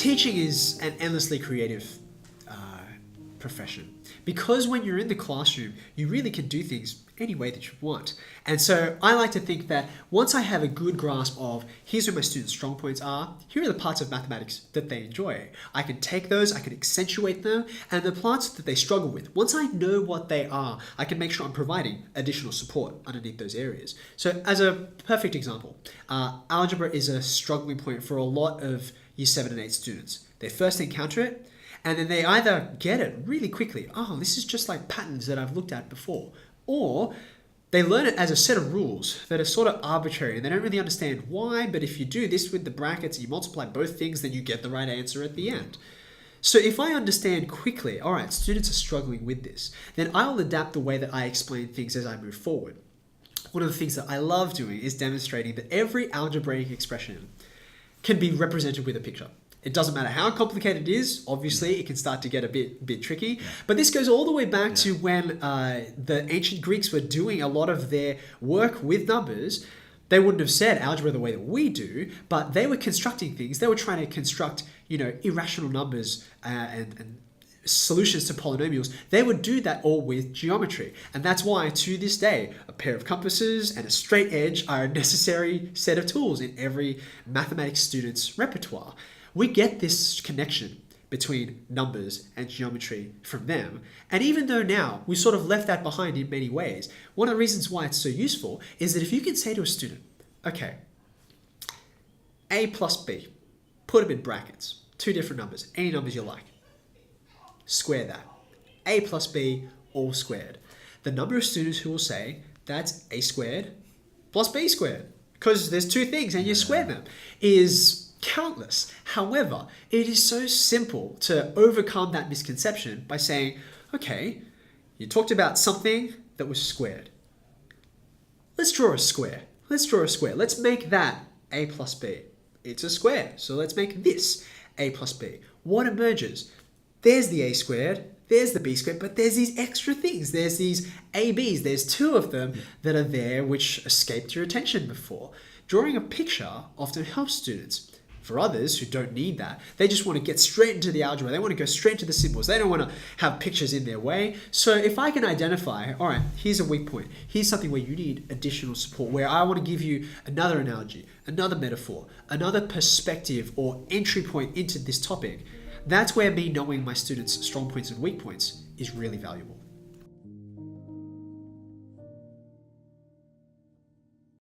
Teaching is an endlessly creative profession, because when you're in the classroom, you really can do things any way that you want. And so I like to think that once I have a good grasp of here's where my students' strong points are, here are the parts of mathematics that they enjoy, I can take those, I can accentuate them, and the parts that they struggle with, once I know what they are, I can make sure I'm providing additional support underneath those areas. So as a perfect example, algebra is a struggling point for a lot of Year 7 and 8 students. They first encounter it, and then they either get it really quickly, oh, this is just like patterns that I've looked at before, or they learn it as a set of rules that are sort of arbitrary and they don't really understand why, but if you do this with the brackets, you multiply both things, then you get the right answer at the end. So if I understand quickly, all right, students are struggling with this, then I'll adapt the way that I explain things as I move forward. One of the things that I love doing is demonstrating that every algebraic expression can be represented with a picture. It doesn't matter how complicated it is. Obviously, it can start to get a bit tricky. Yeah. But this goes all the way back to when the ancient Greeks were doing a lot of their work with numbers. They wouldn't have said algebra the way that we do, but they were constructing things. They were trying to construct, irrational numbers and solutions to polynomials. They would do that all with geometry. And that's why, to this day, a pair of compasses and a straight edge are a necessary set of tools in every mathematics student's repertoire. We get this connection between numbers and geometry from them. And even though now we sort of left that behind in many ways, one of the reasons why it's so useful is that if you can say to a student, okay, A plus B, put them in brackets, two different numbers, any numbers you like, square that. A plus B all squared. The number of students who will say that's A squared plus B squared, because there's two things and you square them, is countless. However, it is so simple to overcome that misconception by saying, okay, you talked about something that was squared. Let's draw a square. Let's make that A plus B. It's a square, so let's make this A plus B. What emerges? There's the A squared, there's the B squared, but there's these extra things. There's these ABs, there's two of them that are there which escaped your attention before. Drawing a picture often helps students. For others who don't need that, they just want to get straight into the algebra. They want to go straight to the symbols. They don't want to have pictures in their way. So if I can identify, all right, here's a weak point. Here's something where you need additional support, where I want to give you another analogy, another metaphor, another perspective or entry point into this topic. That's where me knowing my students' strong points and weak points is really valuable.